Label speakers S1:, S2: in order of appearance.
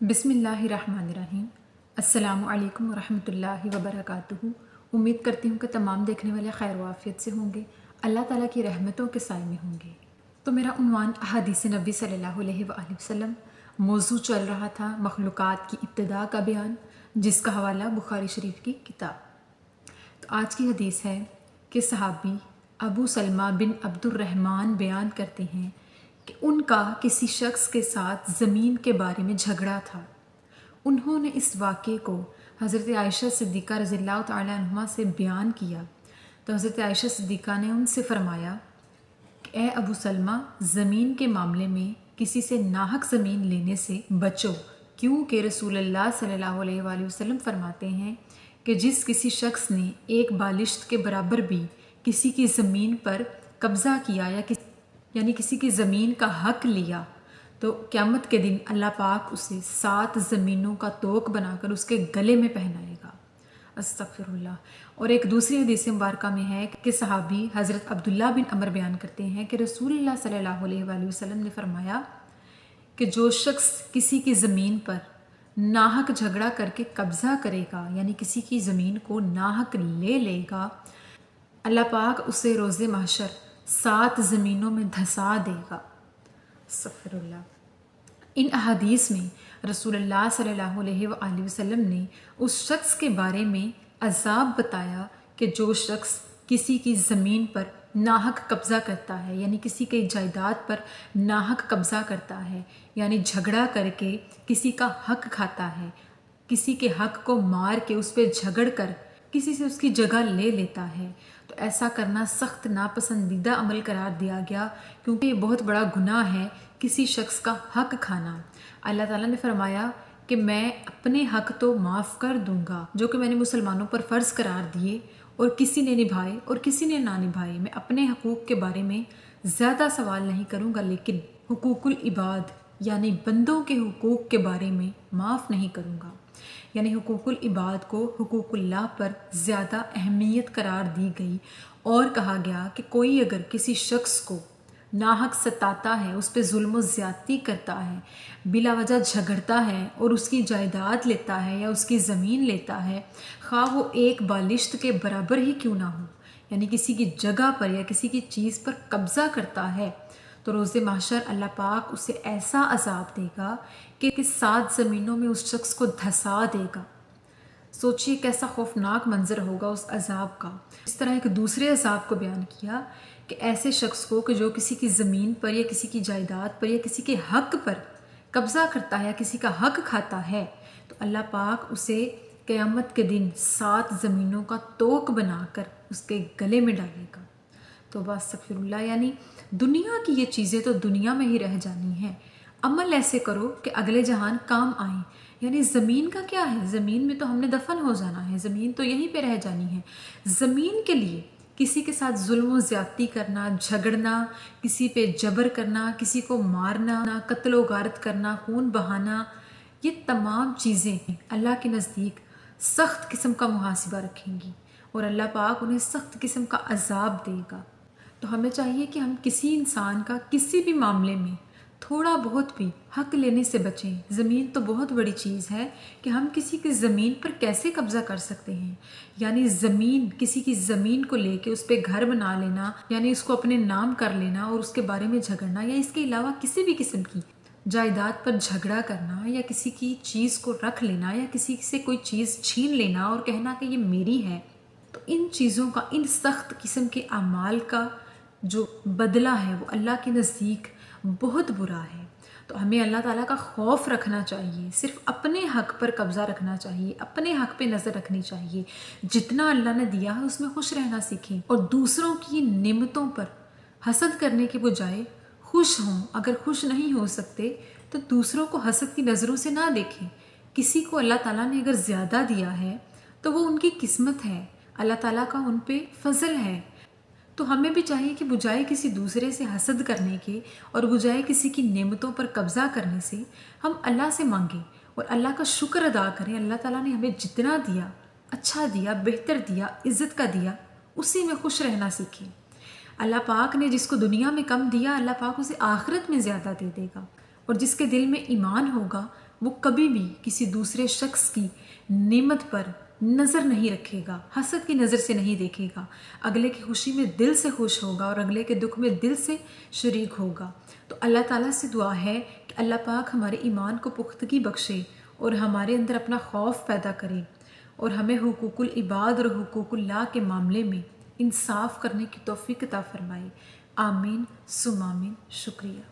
S1: بسم اللہ الرحمن الرحیم۔ السلام علیکم ورحمۃ اللہ وبرکاتہ۔ امید کرتی ہوں کہ تمام دیکھنے والے خیر و عافیت سے ہوں گے، اللہ تعالیٰ کی رحمتوں کے سائے میں ہوں گے۔ تو میرا عنوان احادیث نبی صلی اللہ علیہ وآلہ وسلم، موضوع چل رہا تھا مخلوقات کی ابتداء کا بیان، جس کا حوالہ بخاری شریف کی کتاب۔ تو آج کی حدیث ہے کہ صحابی ابو سلمہ بن عبد الرحمن بیان کرتے ہیں کہ ان کا کسی شخص کے ساتھ زمین کے بارے میں جھگڑا تھا۔ انہوں نے اس واقعے کو حضرت عائشہ صدیقہ رضی اللہ تعالیٰ عنہا سے بیان کیا تو حضرت عائشہ صدیقہ نے ان سے فرمایا کہ اے ابو سلمہ، زمین کے معاملے میں کسی سے ناحق زمین لینے سے بچو، کیونکہ رسول اللہ صلی اللہ علیہ وآلہ وسلم فرماتے ہیں کہ جس کسی شخص نے ایک بالشت کے برابر بھی کسی کی زمین پر قبضہ کیا یعنی کسی کی زمین کا حق لیا تو قیامت کے دن اللہ پاک اسے 7 زمینوں کا توق بنا کر اس کے گلے میں پہنائے گا۔ استغفر اللہ۔ اور ایک دوسری حدیث مبارکہ میں ہے کہ صحابی حضرت عبداللہ بن عمر بیان کرتے ہیں کہ رسول اللہ صلی اللہ علیہ وآلہ وسلم نے فرمایا کہ جو شخص کسی کی زمین پر ناحق جھگڑا کر کے قبضہ کرے گا، یعنی کسی کی زمین کو ناحق لے گا، اللہ پاک اسے روز محشر 7 زمینوں میں دھسا دے گا۔ استغفر اللہ۔ ان احادیث میں رسول اللہ صلی اللہ علیہ وآلہ وسلم نے اس شخص کے بارے میں عذاب بتایا کہ جو شخص کسی کی زمین پر ناحق قبضہ کرتا ہے، یعنی کسی کی جائیداد پر ناحق قبضہ کرتا ہے، یعنی جھگڑا کر کے کسی کا حق کھاتا ہے، کسی کے حق کو مار کے اس پہ جھگڑ کر کسی سے اس کی جگہ لے لیتا ہے، تو ایسا کرنا سخت ناپسندیدہ عمل قرار دیا گیا، کیونکہ یہ بہت بڑا گناہ ہے کسی شخص کا حق کھانا۔ اللہ تعالیٰ نے فرمایا کہ میں اپنے حق تو معاف کر دوں گا جو کہ میں نے مسلمانوں پر فرض قرار دیے اور کسی نے نبھائے اور کسی نے نہ نبھائے۔ میں اپنے حقوق کے بارے میں زیادہ سوال نہیں کروں گا، لیکن حقوق العباد یعنی بندوں کے حقوق کے بارے میں معاف نہیں کروں گا۔ یعنی حقوق العباد کو حقوق اللہ پر زیادہ اہمیت قرار دی گئی اور کہا گیا کہ کوئی اگر کسی شخص کو ناحق ستاتا ہے، اس پہ ظلم و زیادتی کرتا ہے، بلا وجہ جھگڑتا ہے اور اس کی جائیداد لیتا ہے یا اس کی زمین لیتا ہے، خواہ وہ ایک بالشت کے برابر ہی کیوں نہ ہو، یعنی کسی کی جگہ پر یا کسی کی چیز پر قبضہ کرتا ہے، تو روز محشر اللہ پاک اسے ایسا عذاب دے گا کہ 7 زمینوں میں اس شخص کو دھسا دے گا۔ سوچیے کیسا خوفناک منظر ہوگا اس عذاب کا۔ اس طرح ایک دوسرے عذاب کو بیان کیا کہ ایسے شخص کو کہ جو کسی کی زمین پر یا کسی کی جائیداد پر یا کسی کے حق پر قبضہ کرتا ہے یا کسی کا حق کھاتا ہے، تو اللہ پاک اسے قیامت کے دن 7 زمینوں کا توق بنا کر اس کے گلے میں ڈالے گا۔ تو استغفر اللہ۔ یعنی دنیا کی یہ چیزیں تو دنیا میں ہی رہ جانی ہیں، عمل ایسے کرو کہ اگلے جہان کام آئیں۔ یعنی زمین کا کیا ہے؟ زمین میں تو ہم نے دفن ہو جانا ہے، زمین تو یہیں پہ رہ جانی ہے۔ زمین کے لیے کسی کے ساتھ ظلم و زیادتی کرنا، جھگڑنا، کسی پہ جبر کرنا، کسی کو مارنا، قتل و غارت کرنا، خون بہانا، یہ تمام چیزیں اللہ کے نزدیک سخت قسم کا محاسبہ رکھیں گی اور اللہ پاک انہیں سخت قسم کا عذاب دے گا۔ تو ہمیں چاہیے کہ ہم کسی انسان کا کسی بھی معاملے میں تھوڑا بہت بھی حق لینے سے بچیں۔ زمین تو بہت بڑی چیز ہے کہ ہم کسی کی زمین پر کیسے قبضہ کر سکتے ہیں، یعنی کسی کی زمین کو لے کے اس پہ گھر بنا لینا، یعنی اس کو اپنے نام کر لینا اور اس کے بارے میں جھگڑنا، یا اس کے علاوہ کسی بھی قسم کی جائیداد پر جھگڑا کرنا، یا کسی کی چیز کو رکھ لینا، یا کسی سے کوئی چیز چھین لینا اور کہنا کہ یہ میری ہے، تو ان چیزوں کا، ان سخت قسم کے اعمال کا جو بدلہ ہے وہ اللہ کے نزدیک بہت برا ہے۔ تو ہمیں اللہ تعالیٰ کا خوف رکھنا چاہیے، صرف اپنے حق پر قبضہ رکھنا چاہیے، اپنے حق پہ نظر رکھنی چاہیے، جتنا اللہ نے دیا ہے اس میں خوش رہنا سیکھیں اور دوسروں کی نعمتوں پر حسد کرنے کے بجائے خوش ہوں۔ اگر خوش نہیں ہو سکتے تو دوسروں کو حسد کی نظروں سے نہ دیکھیں۔ کسی کو اللہ تعالیٰ نے اگر زیادہ دیا ہے تو وہ ان کی قسمت ہے، اللہ تعالیٰ کا ان پہ فضل ہے۔ تو ہمیں بھی چاہیے کہ بجائے کسی دوسرے سے حسد کرنے کے اور بجائے کسی کی نعمتوں پر قبضہ کرنے سے ہم اللہ سے مانگیں اور اللہ کا شکر ادا کریں۔ اللہ تعالیٰ نے ہمیں جتنا دیا، اچھا دیا، بہتر دیا، عزت کا دیا، اسی میں خوش رہنا سیکھیں۔ اللہ پاک نے جس کو دنیا میں کم دیا، اللہ پاک اسے آخرت میں زیادہ دے دے گا، اور جس کے دل میں ایمان ہوگا وہ کبھی بھی کسی دوسرے شخص کی نعمت پر نظر نہیں رکھے گا، حسد کی نظر سے نہیں دیکھے گا، اگلے کی خوشی میں دل سے خوش ہوگا اور اگلے کے دکھ میں دل سے شریک ہوگا۔ تو اللہ تعالیٰ سے دعا ہے کہ اللہ پاک ہمارے ایمان کو پختگی بخشے اور ہمارے اندر اپنا خوف پیدا کرے اور ہمیں حقوق العباد اور حقوق اللہ کے معاملے میں انصاف کرنے کی توفیق عطا فرمائے۔ آمین ثم آمین۔ شکریہ۔